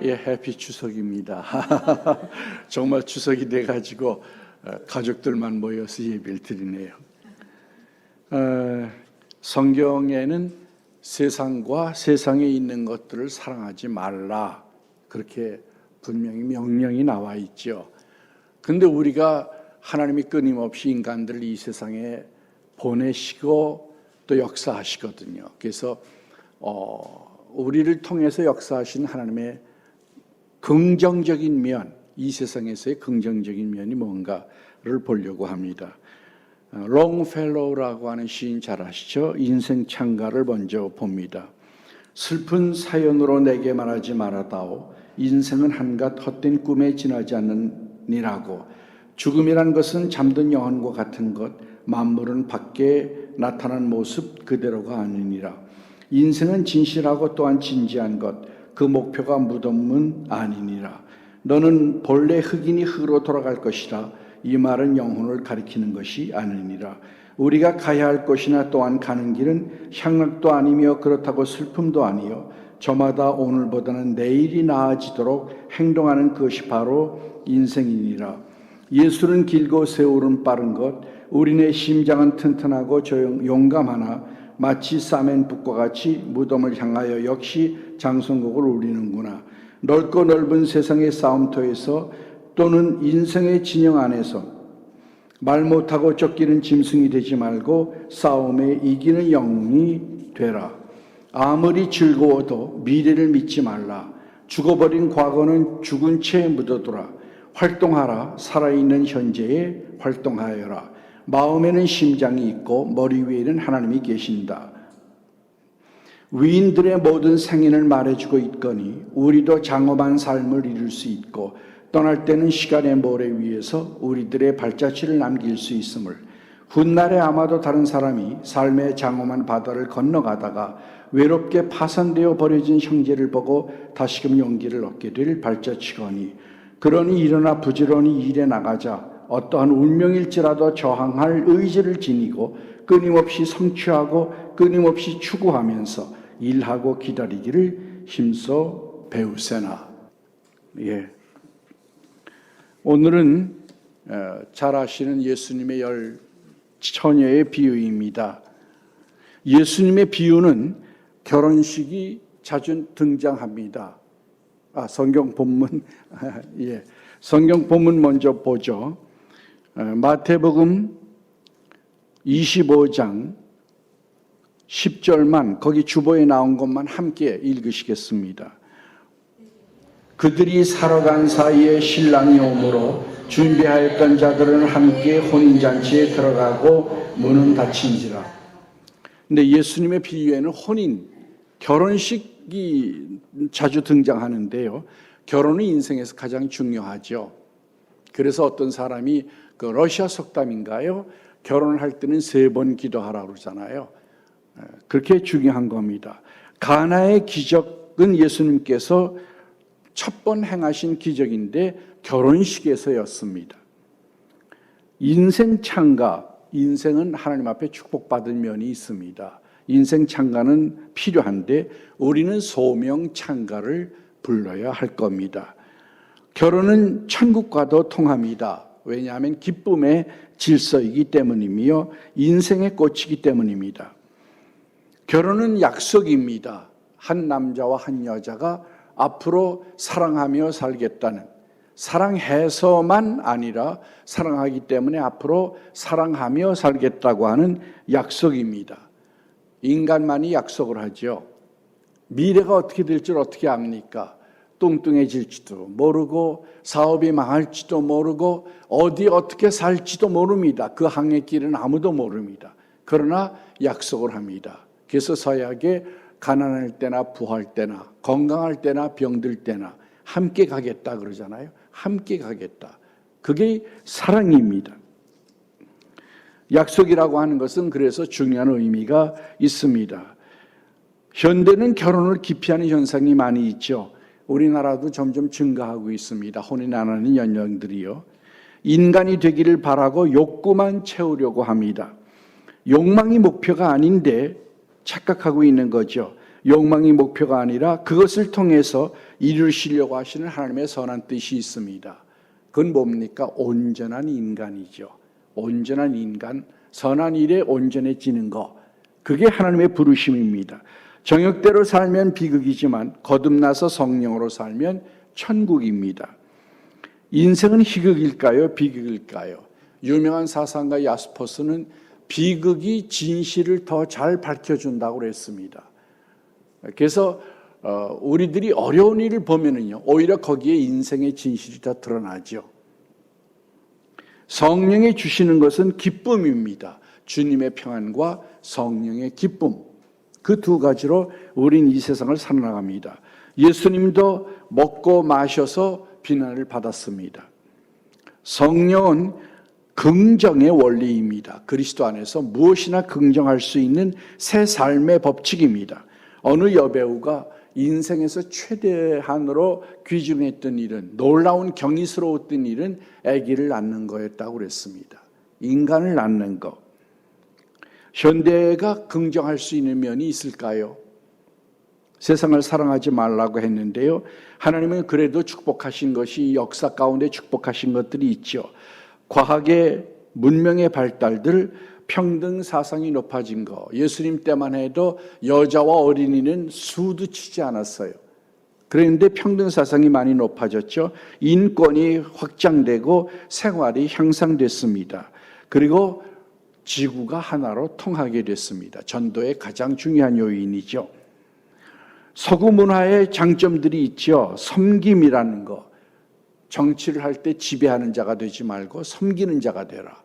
예, 해피 추석입니다. 정말 추석이 돼가지고 가족들만 모여서 예배를 드리네요. 성경에는 세상과 세상에 있는 것들을 사랑하지 말라, 그렇게 분명히 명령이 나와 있죠. 근데 우리가 하나님이 끊임없이 인간들을 이 세상에 보내시고 또 역사하시거든요. 그래서 우리를 통해서 역사하신 하나님의 긍정적인 면, 이 세상에서의 긍정적인 면이 뭔가를 보려고 합니다. 롱펠로우라고 하는 시인 잘 아시죠? 인생 창가를 먼저 봅니다. 슬픈 사연으로 내게 말하지 말아다오. 인생은 한갓 헛된 꿈에 지나지 않느니라고. 죽음이란 것은 잠든 영혼과 같은 것, 만물은 밖에 나타난 모습 그대로가 아니니라. 인생은 진실하고 또한 진지한 것, 그 목표가 무덤은 아니니라. 너는 본래 흑인이 흙으로 돌아갈 것이라. 이 말은 영혼을 가리키는 것이 아니니라. 우리가 가야 할 곳이나 또한 가는 길은 향락도 아니며 그렇다고 슬픔도 아니요 저마다 오늘보다는 내일이 나아지도록 행동하는 것이 바로 인생이니라. 예술은 길고 세월은 빠른 것, 우리네 심장은 튼튼하고 용감하나 마치 싸맨 붓과 같이 무덤을 향하여 역시 장성곡을 울리는구나. 넓고 넓은 세상의 싸움터에서 또는 인생의 진영 안에서 말 못하고 쫓기는 짐승이 되지 말고 싸움에 이기는 영웅이 되라. 아무리 즐거워도 미래를 믿지 말라. 죽어버린 과거는 죽은 채 묻어두라. 활동하라. 살아있는 현재에 활동하여라. 마음에는 심장이 있고 머리 위에는 하나님이 계신다. 위인들의 모든 생인을 말해주고 있거니 우리도 장엄한 삶을 이룰 수 있고 떠날 때는 시간의 모래 위에서 우리들의 발자취를 남길 수 있음을, 훗날에 아마도 다른 사람이 삶의 장엄한 바다를 건너가다가 외롭게 파산되어 버려진 형제를 보고 다시금 용기를 얻게 될 발자취거니, 그러니 일어나 부지런히 일해 나가자. 어떠한 운명일지라도 저항할 의지를 지니고 끊임없이 성취하고 끊임없이 추구하면서 일하고 기다리기를 힘써 배우세나. 예. 오늘은 잘 아시는 예수님의 10처녀의 비유입니다. 예수님의 비유는 결혼식이 자주 등장합니다. 성경 본문 예. 성경 본문 먼저 보죠. 마태복음 25장 10절만, 거기 주보에 나온 것만 함께 읽으시겠습니다. 그들이 사러 간 사이에 신랑이 오므로 준비하였던 자들은 함께 혼인잔치에 들어가고 문은 닫힌지라. 근데 예수님의 비유에는 결혼식이 자주 등장하는데요. 결혼은 인생에서 가장 중요하죠. 그래서 어떤 사람이 그 러시아 속담인가요? 결혼을 할 때는 3번 기도하라고 그러잖아요. 그렇게 중요한 겁니다. 가나의 기적은 예수님께서 첫 번 행하신 기적인데 결혼식에서였습니다. 인생 창가, 인생은 하나님 앞에 축복받은 면이 있습니다. 인생 창가는 필요한데 우리는 소명 창가를 불러야 할 겁니다. 결혼은 천국과도 통합니다. 왜냐하면 기쁨의 질서이기 때문이며 인생의 꽃이기 때문입니다. 결혼은 약속입니다. 한 남자와 한 여자가 앞으로 사랑하며 살겠다는, 사랑해서만 아니라 사랑하기 때문에 앞으로 사랑하며 살겠다고 하는 약속입니다. 인간만이 약속을 하죠. 미래가 어떻게 될 줄 어떻게 압니까? 뚱뚱해질지도 모르고 사업이 망할지도 모르고 어디 어떻게 살지도 모릅니다. 그 항해길은 아무도 모릅니다. 그러나 약속을 합니다. 그래서 서약에 가난할 때나 부할 때나 건강할 때나 병들 때나 함께 가겠다 그러잖아요. 함께 가겠다. 그게 사랑입니다. 약속이라고 하는 것은 그래서 중요한 의미가 있습니다. 현대는 결혼을 기피하는 현상이 많이 있죠. 우리나라도 점점 증가하고 있습니다. 혼인 안 하는 연령들이요. 인간이 되기를 바라고 욕구만 채우려고 합니다. 욕망이 목표가 아닌데 착각하고 있는 거죠. 욕망이 목표가 아니라 그것을 통해서 이루시려고 하시는 하나님의 선한 뜻이 있습니다. 그건 뭡니까? 온전한 인간이죠. 온전한 인간, 선한 일에 온전해지는 것. 그게 하나님의 부르심입니다. 정욕대로 살면 비극이지만 거듭나서 성령으로 살면 천국입니다. 인생은 희극일까요? 비극일까요? 유명한 사상가 야스퍼스는 비극이 진실을 더 잘 밝혀준다고 그랬습니다. 그래서 우리들이 어려운 일을 보면은요, 오히려 거기에 인생의 진실이 더 드러나죠. 성령이 주시는 것은 기쁨입니다. 주님의 평안과 성령의 기쁨. 그 두 가지로 우린 이 세상을 살아나갑니다. 예수님도 먹고 마셔서 비난을 받았습니다. 성령은 긍정의 원리입니다. 그리스도 안에서 무엇이나 긍정할 수 있는 새 삶의 법칙입니다. 어느 여배우가 인생에서 최대한으로 귀중했던 일은, 놀라운 경이스러웠던 일은 아기를 낳는 거였다고 그랬습니다. 인간을 낳는 거. 현대가 긍정할 수 있는 면이 있을까요? 세상을 사랑하지 말라고 했는데요, 하나님은 그래도 축복하신 것이, 역사 가운데 축복하신 것들이 있죠. 과학의 문명의 발달들, 평등 사상이 높아진 거. 예수님 때만 해도 여자와 어린이는 수도 치지 않았어요. 그런데 평등 사상이 많이 높아졌죠. 인권이 확장되고 생활이 향상됐습니다. 그리고 지구가 하나로 통하게 됐습니다. 전도의 가장 중요한 요인이죠. 서구 문화의 장점들이 있죠. 섬김이라는 거. 정치를 할 때 지배하는 자가 되지 말고 섬기는 자가 되라.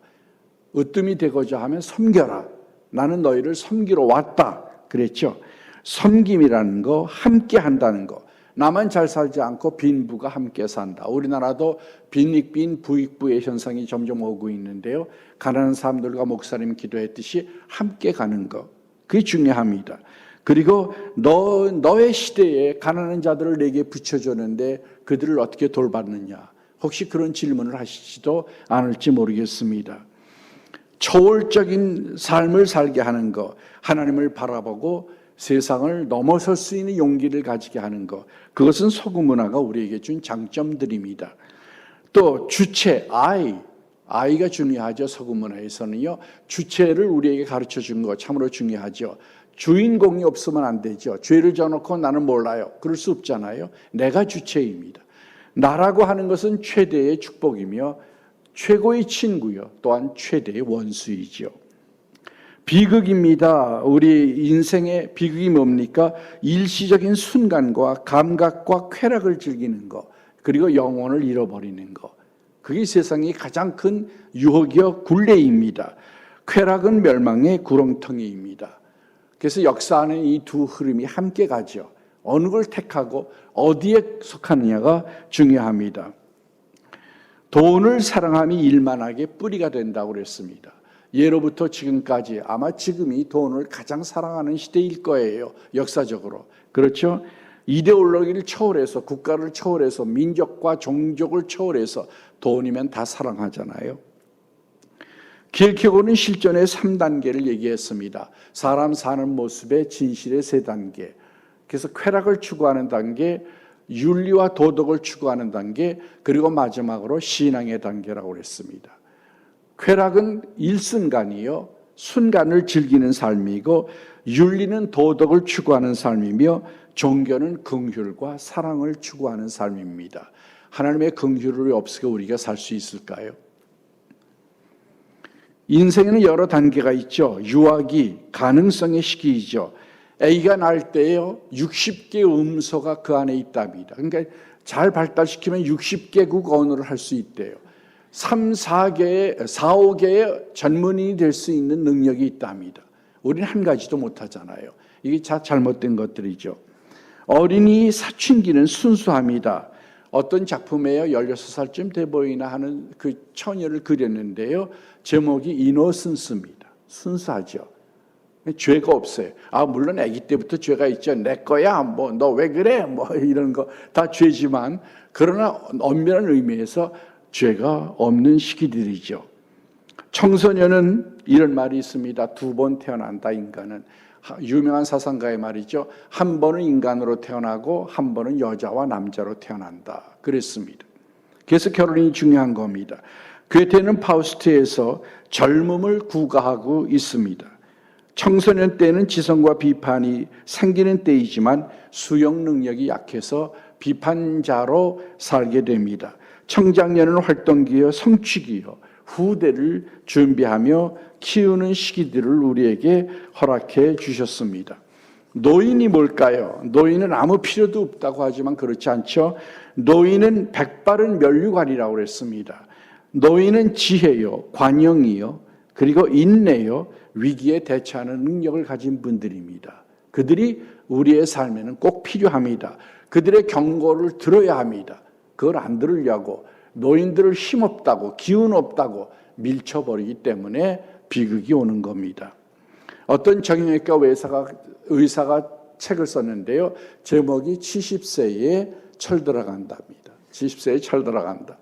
으뜸이 되고자 하면 섬겨라. 나는 너희를 섬기러 왔다. 그랬죠. 섬김이라는 거, 함께 한다는 거. 나만 잘 살지 않고 빈부가 함께 산다. 우리나라도 빈익빈 부익부의 현상이 점점 오고 있는데요. 가난한 사람들과 목사님 기도했듯이 함께 가는 거. 그게 중요합니다. 그리고 너의 시대에 가난한 자들을 내게 붙여줬는데 그들을 어떻게 돌봤느냐. 혹시 그런 질문을 하시지도 않을지 모르겠습니다. 초월적인 삶을 살게 하는 것, 하나님을 바라보고 세상을 넘어설 수 있는 용기를 가지게 하는 것, 그것은 서구 문화가 우리에게 준 장점들입니다. 또 주체, 아이가 중요하죠. 서구 문화에서는요. 주체를 우리에게 가르쳐 준 것 참으로 중요하죠. 주인공이 없으면 안 되죠. 죄를 져놓고 나는 몰라요. 그럴 수 없잖아요. 내가 주체입니다. 나라고 하는 것은 최대의 축복이며 최고의 친구요, 또한 최대의 원수이죠. 비극입니다. 우리 인생의 비극이 뭡니까? 일시적인 순간과 감각과 쾌락을 즐기는 것, 그리고 영혼을 잃어버리는 것. 그게 세상의 가장 큰 유혹이요 굴레입니다. 쾌락은 멸망의 구렁텅이입니다. 그래서 역사 안에 이 두 흐름이 함께 가죠. 어느 걸 택하고 어디에 속하느냐가 중요합니다. 돈을 사랑함이 일만하게 뿌리가 된다고 그랬습니다. 예로부터 지금까지 아마 지금이 돈을 가장 사랑하는 시대일 거예요. 역사적으로. 그렇죠? 이데올로기를 초월해서, 국가를 초월해서, 민족과 종족을 초월해서 돈이면 다 사랑하잖아요. 킬케고르는 실존의 3단계를 얘기했습니다. 사람 사는 모습의 진실의 3단계. 그래서 쾌락을 추구하는 단계, 윤리와 도덕을 추구하는 단계, 그리고 마지막으로 신앙의 단계라고 그랬습니다. 쾌락은 일순간이요, 순간을 즐기는 삶이고, 윤리는 도덕을 추구하는 삶이며, 종교는 긍휼과 사랑을 추구하는 삶입니다. 하나님의 긍휼이 없으면 우리가 살 수 있을까요? 인생에는 여러 단계가 있죠. 유아기, 가능성의 시기이죠. 아기가 날 때요, 60개의 음소가 그 안에 있답니다. 그러니까 잘 발달시키면 60개국 언어를 할 수 있대요. 4, 5개의 전문인이 될 수 있는 능력이 있답니다. 우리는 한 가지도 못하잖아요. 이게 잘못된 것들이죠. 어린이 사춘기는 순수합니다. 어떤 작품에요, 16살쯤 돼 보이나 하는 그 처녀를 그렸는데요. 제목이 이노센스입니다. 순수하죠. 죄가 없어요. 물론 아기 때부터 죄가 있죠. 내 거야, 너 왜 그래, 이런 거 다 죄지만, 그러나 엄밀한 의미에서 죄가 없는 시기들이죠. 청소년은 이런 말이 있습니다. 2번 태어난다, 인간은. 유명한 사상가의 말이죠. 한 번은 인간으로 태어나고 한 번은 여자와 남자로 태어난다. 그랬습니다. 그래서 결혼이 중요한 겁니다. 괴테는 파우스트에서 젊음을 구가하고 있습니다. 청소년 때는 지성과 비판이 생기는 때이지만 수용 능력이 약해서 비판자로 살게 됩니다. 청장년은 활동기여 성취기여 후대를 준비하며 키우는 시기들을 우리에게 허락해 주셨습니다. 노인이 뭘까요? 노인은 아무 필요도 없다고 하지만 그렇지 않죠. 노인은 백발은 면류관이라고 그랬습니다. 노인은 지혜요, 관용이요, 그리고 인내요, 위기에 대처하는 능력을 가진 분들입니다. 그들이 우리의 삶에는 꼭 필요합니다. 그들의 경고를 들어야 합니다. 그걸 안 들으려고 노인들을 힘없다고 기운 없다고 밀쳐버리기 때문에 비극이 오는 겁니다. 어떤 정형외과 의사가 책을 썼는데요. 제목이 70세에 철 들어간답니다. 70세에 철 들어간다.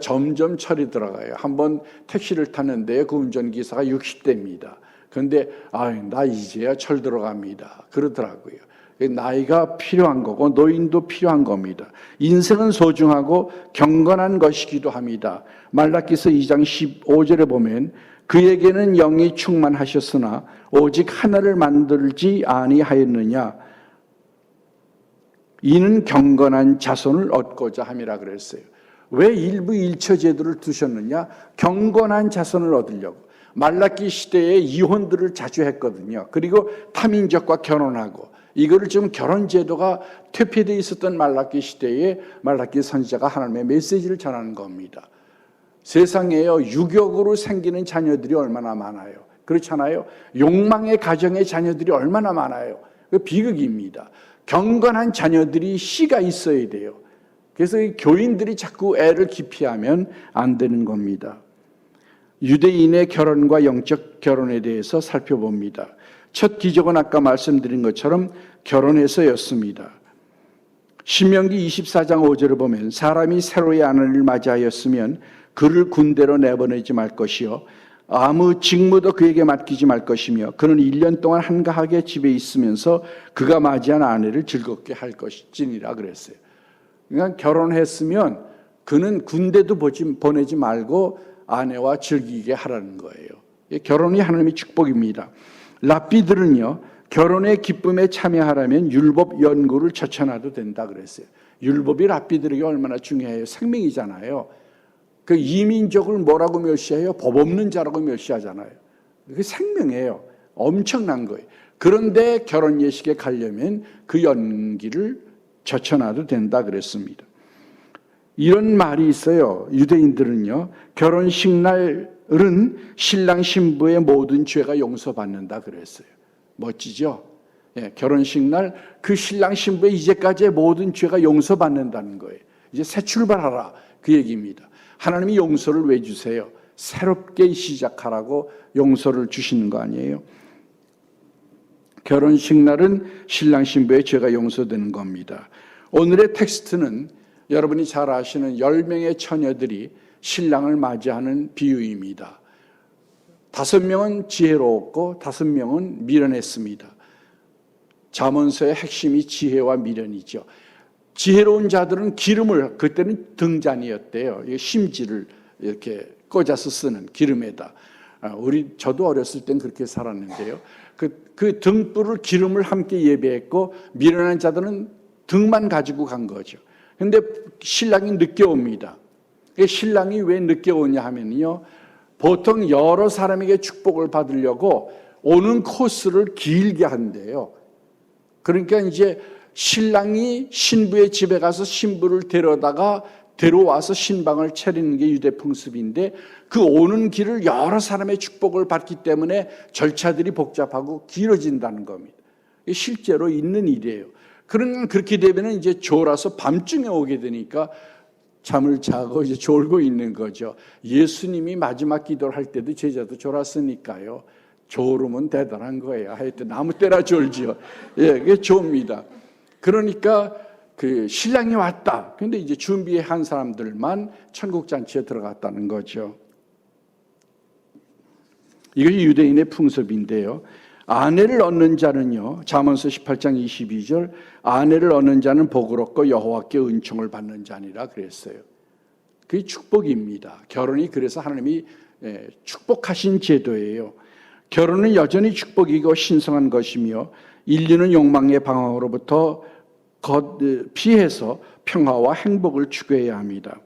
점점 철이 들어가요. 한번 택시를 탔는데요. 그 운전기사가 60대입니다. 그런데 나 이제야 철 들어갑니다. 그러더라고요. 나이가 필요한 거고 노인도 필요한 겁니다. 인생은 소중하고 경건한 것이기도 합니다. 말라기서 2장 15절에 보면 그에게는 영이 충만하셨으나 오직 하나를 만들지 아니하였느냐 이는 경건한 자손을 얻고자 함이라 그랬어요. 왜 일부 일처 제도를 두셨느냐? 경건한 자손을 얻으려고. 말라기 시대에 이혼들을 자주 했거든요. 그리고 타민족과 결혼하고 이거를 지금 결혼 제도가 퇴폐되어 있었던 말라기 시대에 말라기 선지자가 하나님의 메시지를 전하는 겁니다. 세상에요, 유격으로 생기는 자녀들이 얼마나 많아요. 그렇잖아요. 욕망의 가정의 자녀들이 얼마나 많아요. 그 비극입니다. 경건한 자녀들이 씨가 있어야 돼요. 그래서 이 교인들이 자꾸 애를 기피하면 안 되는 겁니다. 유대인의 결혼과 영적 결혼에 대해서 살펴봅니다. 첫 기적은 아까 말씀드린 것처럼 결혼에서였습니다. 신명기 24장 5절을 보면 사람이 새로의 아내를 맞이하였으면 그를 군대로 내보내지 말 것이요 아무 직무도 그에게 맡기지 말 것이며 그는 1년 동안 한가하게 집에 있으면서 그가 맞이한 아내를 즐겁게 할 것이니라 그랬어요. 그러니까 결혼했으면 그는 군대도 보내지 말고 아내와 즐기게 하라는 거예요. 결혼이 하나님의 축복입니다. 랍비들은요, 결혼의 기쁨에 참여하려면 율법 연구를 제쳐놔도 된다 그랬어요. 율법이 랍비들에게 얼마나 중요해요. 생명이잖아요. 그 이민족을 뭐라고 멸시해요? 법 없는 자라고 멸시하잖아요. 그게 생명이에요. 엄청난 거예요. 그런데 결혼 예식에 가려면 그 연기를 제쳐놔도 된다 그랬습니다. 이런 말이 있어요. 유대인들은요, 결혼식 날은 신랑 신부의 모든 죄가 용서받는다 그랬어요. 멋지죠? 예, 결혼식 날 그 신랑 신부의 이제까지의 모든 죄가 용서받는다는 거예요. 이제 새 출발하라 그 얘기입니다. 하나님이 용서를 왜 주세요? 새롭게 시작하라고 용서를 주시는 거 아니에요? 결혼식 날은 신랑 신부의 죄가 용서되는 겁니다. 오늘의 텍스트는 여러분이 잘 아시는 10명의 처녀들이 신랑을 맞이하는 비유입니다. 5명은 지혜로웠고 5명은 미련했습니다. 잠언서의 핵심이 지혜와 미련이죠. 지혜로운 자들은 기름을, 그때는 등잔이었대요. 심지를 이렇게 꽂아서 쓰는 기름에다. 저도 어렸을 땐 그렇게 살았는데요. 그 등불을 기름을 함께 예배했고 미련한 자들은 등만 가지고 간 거죠. 근데 신랑이 늦게 옵니다. 신랑이 왜 늦게 오냐 하면요, 보통 여러 사람에게 축복을 받으려고 오는 코스를 길게 한대요. 그러니까 이제 신랑이 신부의 집에 가서 신부를 데려와서 신방을 차리는 게 유대 풍습인데 그 오는 길을 여러 사람의 축복을 받기 때문에 절차들이 복잡하고 길어진다는 겁니다. 실제로 있는 일이에요. 그렇게 되면 이제 졸아서 밤중에 오게 되니까 잠을 자고 이제 졸고 있는 거죠. 예수님이 마지막 기도를 할 때도 제자도 졸았으니까요. 졸음은 대단한 거예요. 하여튼 아무 때나 졸지요. 예, 그게 졸입니다. 그러니까 그 신랑이 왔다. 근데 이제 준비한 사람들만 천국 잔치에 들어갔다는 거죠. 이것이 유대인의 풍습인데요. 아내를 얻는 자는요, 잠언서 18장 22절, 아내를 얻는 자는 복을 얻고 여호와께 은총을 받는 자니라 그랬어요. 그게 축복입니다. 결혼이 그래서 하나님이 축복하신 제도예요. 결혼은 여전히 축복이고 신성한 것이며 인류는 욕망의 방황으로부터 피해서 평화와 행복을 추구해야 합니다.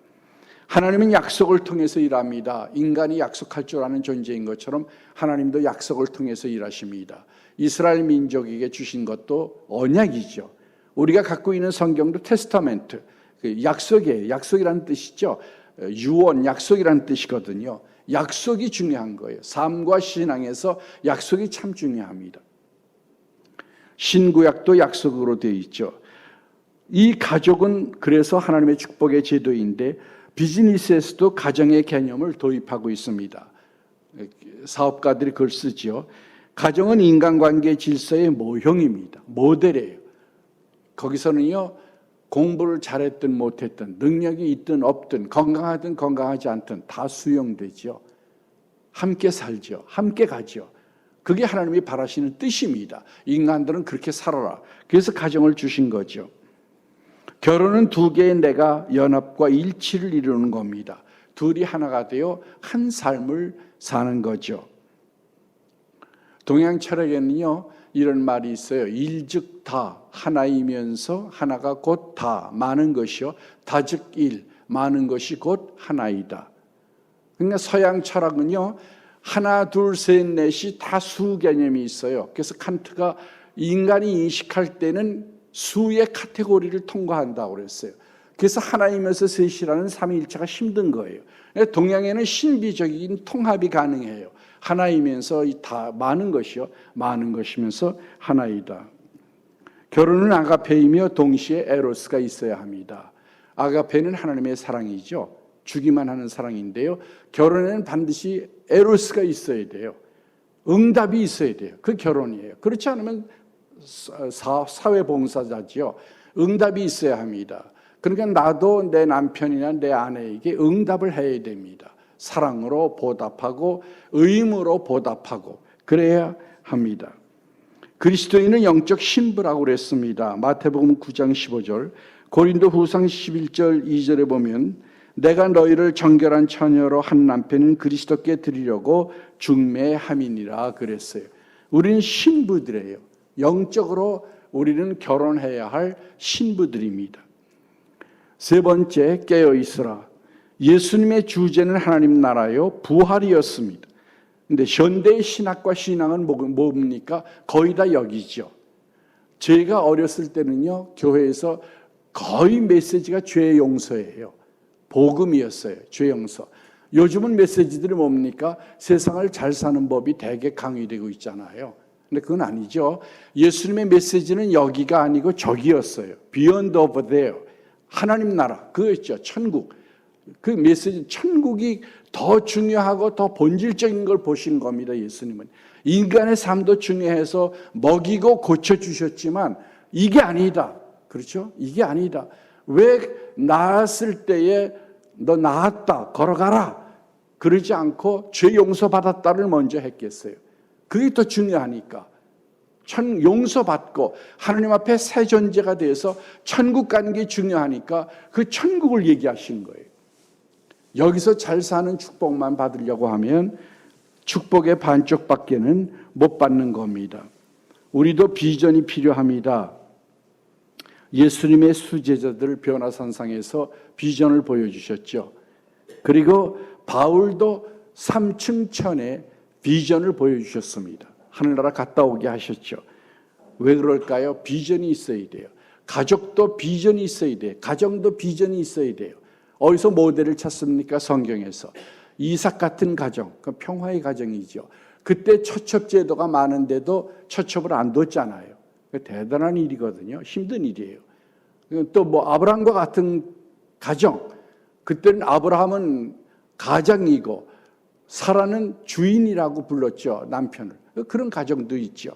하나님은 약속을 통해서 일합니다. 인간이 약속할 줄 아는 존재인 것처럼 하나님도 약속을 통해서 일하십니다. 이스라엘 민족에게 주신 것도 언약이죠. 우리가 갖고 있는 성경도 테스타멘트, 약속이에요. 약속이라는 뜻이죠. 유언, 약속이라는 뜻이거든요. 약속이 중요한 거예요. 삶과 신앙에서 약속이 참 중요합니다. 신구약도 약속으로 되어 있죠. 이 가족은 그래서 하나님의 축복의 제도인데 비즈니스에서도 가정의 개념을 도입하고 있습니다. 사업가들이 그걸 쓰죠. 가정은 인간관계 질서의 모형입니다. 모델이에요. 거기서는요, 공부를 잘했든 못했든 능력이 있든 없든 건강하든 건강하지 않든 다 수용되죠. 함께 살죠. 함께 가죠. 그게 하나님이 바라시는 뜻입니다. 인간들은 그렇게 살아라. 그래서 가정을 주신 거죠. 결혼은 두 개의 내가 연합과 일치를 이루는 겁니다. 둘이 하나가 되어 한 삶을 사는 거죠. 동양 철학에는요, 이런 말이 있어요. 일즉 다, 하나이면서 하나가 곧 다, 많은 것이요. 다즉 일, 많은 것이 곧 하나이다. 그러니까 서양 철학은요, 하나, 둘, 셋, 넷이 다 수 개념이 있어요. 그래서 칸트가 인간이 인식할 때는 수의 카테고리를 통과한다고 그랬어요. 그래서 하나이면서 셋이라는 삼위일체가 힘든 거예요. 동양에는 신비적인 통합이 가능해요. 하나이면서 다 많은 것이요, 많은 것이면서 하나이다. 결혼은 아가페이며 동시에 에로스가 있어야 합니다. 아가페는 하나님의 사랑이죠. 주기만 하는 사랑인데요. 결혼에는 반드시 에로스가 있어야 돼요. 응답이 있어야 돼요. 그 결혼이에요. 그렇지 않으면 사회봉사자죠. 응답이 있어야 합니다. 그러니까 나도 내 남편이나 내 아내에게 응답을 해야 됩니다. 사랑으로 보답하고 의무로 보답하고 그래야 합니다. 그리스도인은 영적 신부라고 그랬습니다. 마태복음 9장 15절, 고린도 후상 11절 2절에 보면 내가 너희를 정결한 처녀로 한 남편은 그리스도께 드리려고 중매함이니라 그랬어요. 우리는 신부들이에요. 영적으로 우리는 결혼해야 할 신부들입니다. 세 번째, 깨어있으라. 예수님의 주제는 하나님 나라요 부활이었습니다. 근데 현대의 신학과 신앙은 뭡니까? 거의 다 여기죠. 제가 어렸을 때는요, 교회에서 거의 메시지가 죄 용서예요. 복음이었어요. 죄 용서. 요즘은 메시지들이 뭡니까? 세상을 잘 사는 법이 대개 강의되고 있잖아요. 근데 그건 아니죠. 예수님의 메시지는 여기가 아니고 저기였어요. Beyond over there. 하나님 나라. 그거였죠. 천국. 그 메시지, 천국이 더 중요하고 더 본질적인 걸 보신 겁니다. 예수님은. 인간의 삶도 중요해서 먹이고 고쳐주셨지만 이게 아니다. 그렇죠? 이게 아니다. 왜 나았을 때에 너 나았다, 걸어가라. 그러지 않고 죄 용서받았다를 먼저 했겠어요. 그게 더 중요하니까. 용서받고 하나님 앞에 새 존재가 돼서 천국 가는 게 중요하니까 그 천국을 얘기하신 거예요. 여기서 잘 사는 축복만 받으려고 하면 축복의 반쪽밖에는 못 받는 겁니다. 우리도 비전이 필요합니다. 예수님의 수제자들 변화산상에서 비전을 보여주셨죠. 그리고 바울도 3층 천에 비전을 보여주셨습니다. 하늘나라 갔다 오게 하셨죠. 왜 그럴까요? 비전이 있어야 돼요. 가족도 비전이 있어야 돼요. 가정도 비전이 있어야 돼요. 어디서 모델을 찾습니까? 성경에서. 이삭 같은 가정, 그 평화의 가정이죠. 그때 처첩 제도가 많은데도 처첩을 안 뒀잖아요. 대단한 일이거든요. 힘든 일이에요. 또 뭐 아브라함과 같은 가정, 그때는 아브라함은 가장이고 사라는 주인이라고 불렀죠. 남편을. 그런 가정도 있죠.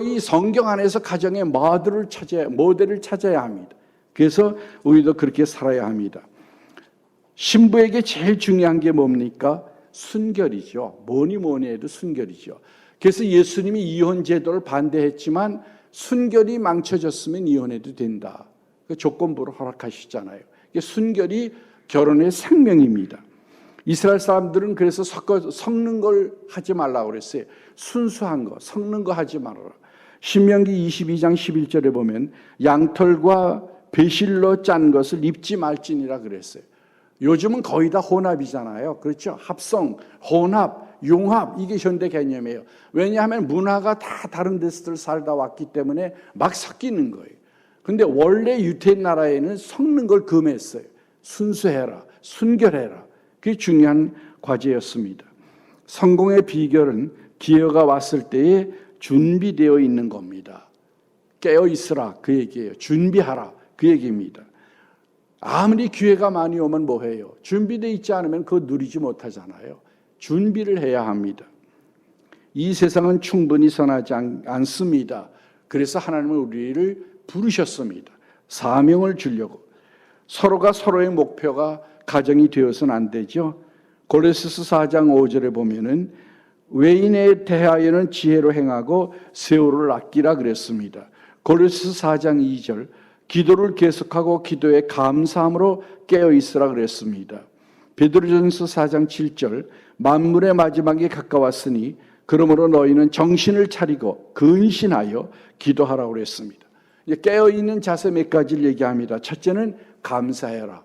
이 성경 안에서 가정의 모델을 찾아야 합니다. 그래서 우리도 그렇게 살아야 합니다. 신부에게 제일 중요한 게 뭡니까? 순결이죠. 뭐니 해도 순결이죠. 그래서 예수님이 이혼 제도를 반대했지만 순결이 망쳐졌으면 이혼해도 된다. 그 조건부로 허락하시잖아요. 순결이 결혼의 생명입니다. 이스라엘 사람들은 그래서 섞는 걸 하지 말라고 그랬어요. 순수한 거, 섞는 거 하지 말아라. 신명기 22장 11절에 보면 양털과 배실로 짠 것을 입지 말지니라 그랬어요. 요즘은 거의 다 혼합이잖아요. 그렇죠? 합성, 혼합, 융합, 이게 현대 개념이에요. 왜냐하면 문화가 다 다른 데서 살다 왔기 때문에 막 섞이는 거예요. 근데 원래 유태인 나라에는 섞는 걸 금했어요. 순수해라, 순결해라. 그게 중요한 과제였습니다. 성공의 비결은 기회가 왔을 때에 준비되어 있는 겁니다. 깨어 있으라 그 얘기예요. 준비하라 그 얘기입니다. 아무리 기회가 많이 오면 뭐해요? 준비되어 있지 않으면 그거 누리지 못하잖아요. 준비를 해야 합니다. 이 세상은 충분히 선하지 않습니다. 그래서 하나님은 우리를 부르셨습니다. 사명을 주려고. 서로가 서로의 목표가 가정이 되어서는 안 되죠. 골로새서 4장 5절에 보면은 외인에 대하여는 지혜로 행하고 세월을 아끼라 그랬습니다. 골로새서 4장 2절 기도를 계속하고 기도에 감사함으로 깨어 있으라 그랬습니다. 베드로전서 4장 7절 만물의 마지막이 가까웠으니 그러므로 너희는 정신을 차리고 근신하여 기도하라고 그랬습니다. 깨어 있는 자세 몇 가지를 얘기합니다. 첫째는 감사해라.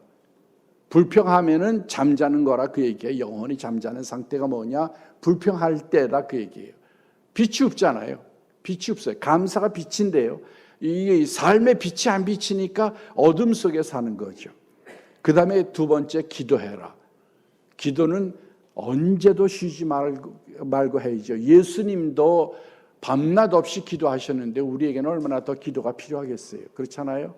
불평하면은 잠자는 거라 그 얘기예요. 영원히 잠자는 상태가 뭐냐? 불평할 때다 그 얘기예요. 빛이 없잖아요. 빛이 없어요. 감사가 빛인데요. 이 삶의 빛이 안 비치니까 어둠 속에 사는 거죠. 그 다음에 두 번째 기도해라. 기도는 언제도 쉬지 말고 해야죠. 예수님도 밤낮 없이 기도하셨는데 우리에게는 얼마나 더 기도가 필요하겠어요. 그렇잖아요.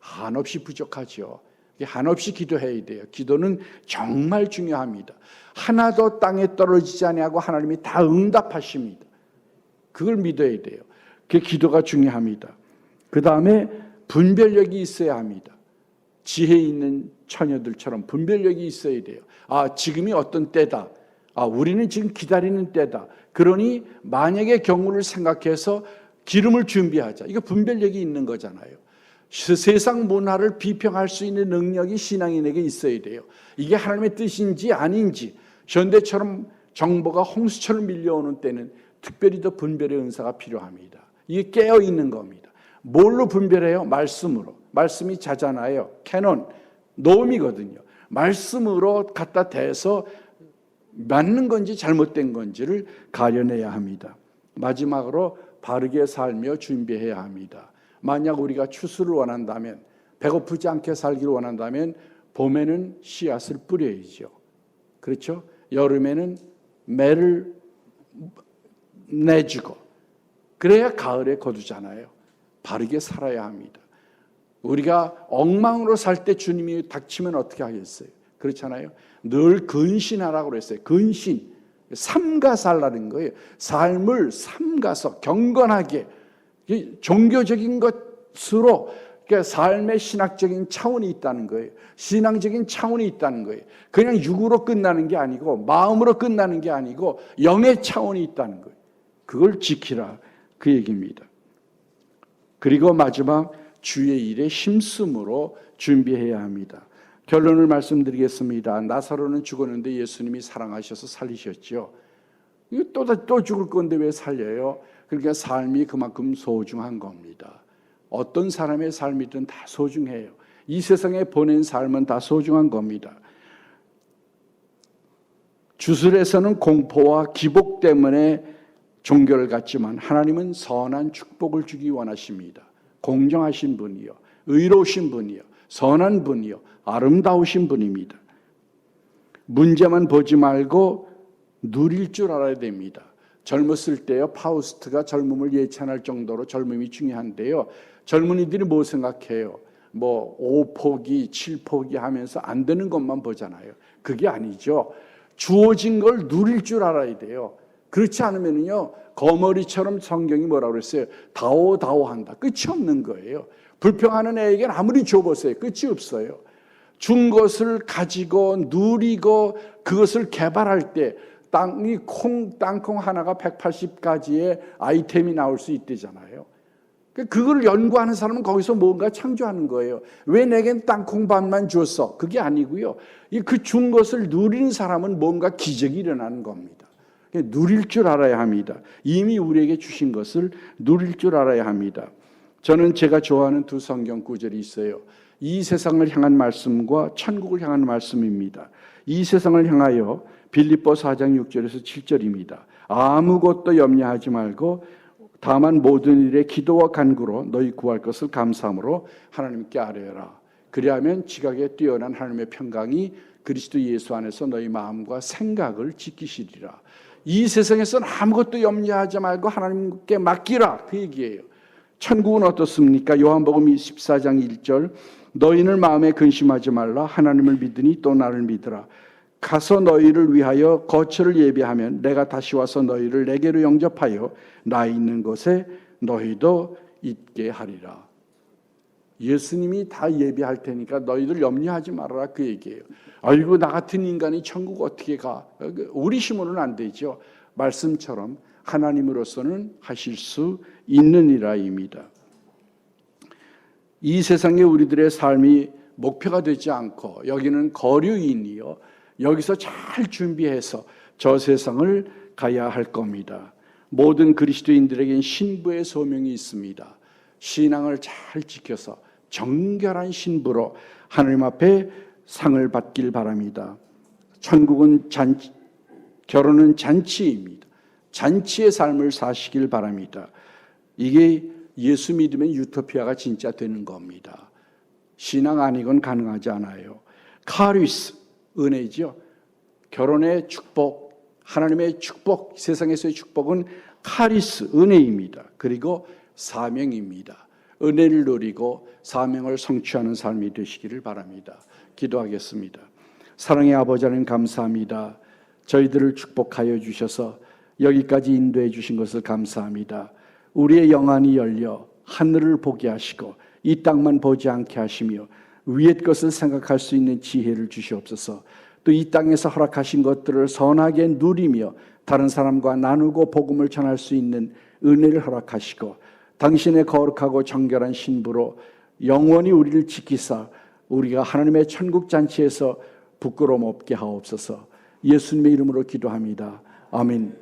한없이 부족하죠. 한없이 기도해야 돼요. 기도는 정말 중요합니다. 하나도 땅에 떨어지지 아니하고 하나님이 다 응답하십니다. 그걸 믿어야 돼요. 그 기도가 중요합니다. 그 다음에 분별력이 있어야 합니다. 지혜 있는 처녀들처럼 분별력이 있어야 돼요. 지금이 어떤 때다. 우리는 지금 기다리는 때다. 그러니 만약의 경우를 생각해서 기름을 준비하자. 이거 분별력이 있는 거잖아요. 세상 문화를 비평할 수 있는 능력이 신앙인에게 있어야 돼요. 이게 하나님의 뜻인지 아닌지 현대처럼 정보가 홍수처럼 밀려오는 때는 특별히 더 분별의 은사가 필요합니다. 이게 깨어있는 겁니다. 뭘로 분별해요? 말씀으로. 말씀이 자잖아요. 캐논, 노음이거든요. 말씀으로 갖다 대서 맞는 건지 잘못된 건지를 가려내야 합니다. 마지막으로 바르게 살며 준비해야 합니다. 만약 우리가 추수를 원한다면, 배고프지 않게 살기를 원한다면 봄에는 씨앗을 뿌려야죠. 그렇죠? 여름에는 매를 내주고 그래야 가을에 거두잖아요. 바르게 살아야 합니다. 우리가 엉망으로 살 때 주님이 닥치면 어떻게 하겠어요? 그렇잖아요. 늘 근신하라고 그랬어요. 근신, 삼가살라는 거예요. 삶을 삼가서 경건하게 종교적인 것으로 그러니까 삶의 신학적인 차원이 있다는 거예요. 신앙적인 차원이 있다는 거예요. 그냥 육으로 끝나는 게 아니고 마음으로 끝나는 게 아니고 영의 차원이 있다는 거예요. 그걸 지키라 그 얘기입니다. 그리고 마지막 주의 일에 힘쓰므로 준비해야 합니다. 결론을 말씀드리겠습니다. 나사로는 죽었는데 예수님이 사랑하셔서 살리셨죠. 또 죽을 건데 왜 살려요? 그러니까 삶이 그만큼 소중한 겁니다. 어떤 사람의 삶이든 다 소중해요. 이 세상에 보낸 삶은 다 소중한 겁니다. 주술에서는 공포와 기복 때문에 종교를 갖지만 하나님은 선한 축복을 주기 원하십니다. 공정하신 분이요, 의로우신 분이요, 선한 분이요, 아름다우신 분입니다. 문제만 보지 말고 누릴 줄 알아야 됩니다. 젊었을 때요, 파우스트가 젊음을 예찬할 정도로 젊음이 중요한데요. 젊은이들이 뭐 생각해요? 5포기, 7포기 하면서 안 되는 것만 보잖아요. 그게 아니죠. 주어진 걸 누릴 줄 알아야 돼요. 그렇지 않으면요, 거머리처럼 성경이 뭐라고 그랬어요? 다오다오한다. 끝이 없는 거예요. 불평하는 애에게는 아무리 줘보세요. 끝이 없어요. 준 것을 가지고 누리고 그것을 개발할 때 땅콩 하나가 180가지의 아이템이 나올 수 있대잖아요. 그걸 연구하는 사람은 거기서 뭔가 창조하는 거예요. 왜 내겐 땅콩밥만 줬어? 그게 아니고요. 그 준 것을 누리는 사람은 뭔가 기적이 일어나는 겁니다. 누릴 줄 알아야 합니다. 이미 우리에게 주신 것을 누릴 줄 알아야 합니다. 저는 제가 좋아하는 두 성경 구절이 있어요. 이 세상을 향한 말씀과 천국을 향한 말씀입니다. 이 세상을 향하여 빌립보 4장 6절에서 7절입니다. 아무것도 염려하지 말고 다만 모든 일에 기도와 간구로 너희 구할 것을 감사함으로 하나님께 아뢰어라. 그리하면 지각에 뛰어난 하나님의 평강이 그리스도 예수 안에서 너희 마음과 생각을 지키시리라. 이 세상에서는 아무것도 염려하지 말고 하나님께 맡기라, 그 얘기예요. 천국은 어떻습니까? 요한복음 14장 1절 너희는 마음에 근심하지 말라. 하나님을 믿으니 또 나를 믿으라. 가서 너희를 위하여 거처를 예비하면 내가 다시 와서 너희를 내게로 영접하여 나 있는 곳에 너희도 있게 하리라. 예수님이 다 예비할 테니까 너희들 염려하지 말아라, 그 얘기예요. 아이고, 나 같은 인간이 천국 어떻게 가? 우리 힘으로는 안 되죠. 말씀처럼 하나님으로서는 하실 수 있는 이라입니다. 이 세상에 우리들의 삶이 목표가 되지 않고 여기는 거류인이요, 여기서 잘 준비해서 저 세상을 가야 할 겁니다. 모든 그리스도인들에겐 신부의 소명이 있습니다. 신앙을 잘 지켜서 정결한 신부로 하나님 앞에 상을 받길 바랍니다. 천국은 결혼은 잔치입니다. 잔치의 삶을 사시길 바랍니다. 이게 예수 믿으면 유토피아가 진짜 되는 겁니다. 신앙 아니건 가능하지 않아요. 카리스, 은혜죠. 결혼의 축복, 하나님의 축복, 세상에서의 축복은 카리스, 은혜입니다. 그리고 사명입니다. 은혜를 누리고 사명을 성취하는 삶이 되시기를 바랍니다. 기도하겠습니다. 사랑의 아버지 하나님, 감사합니다. 저희들을 축복하여 주셔서 여기까지 인도해 주신 것을 감사합니다. 우리의 영안이 열려 하늘을 보게 하시고 이 땅만 보지 않게 하시며 위의 것을 생각할 수 있는 지혜를 주시옵소서. 또 이 땅에서 허락하신 것들을 선하게 누리며 다른 사람과 나누고 복음을 전할 수 있는 은혜를 허락하시고 당신의 거룩하고 정결한 신부로 영원히 우리를 지키사 우리가 하나님의 천국 잔치에서 부끄러움 없게 하옵소서. 예수님의 이름으로 기도합니다. 아멘.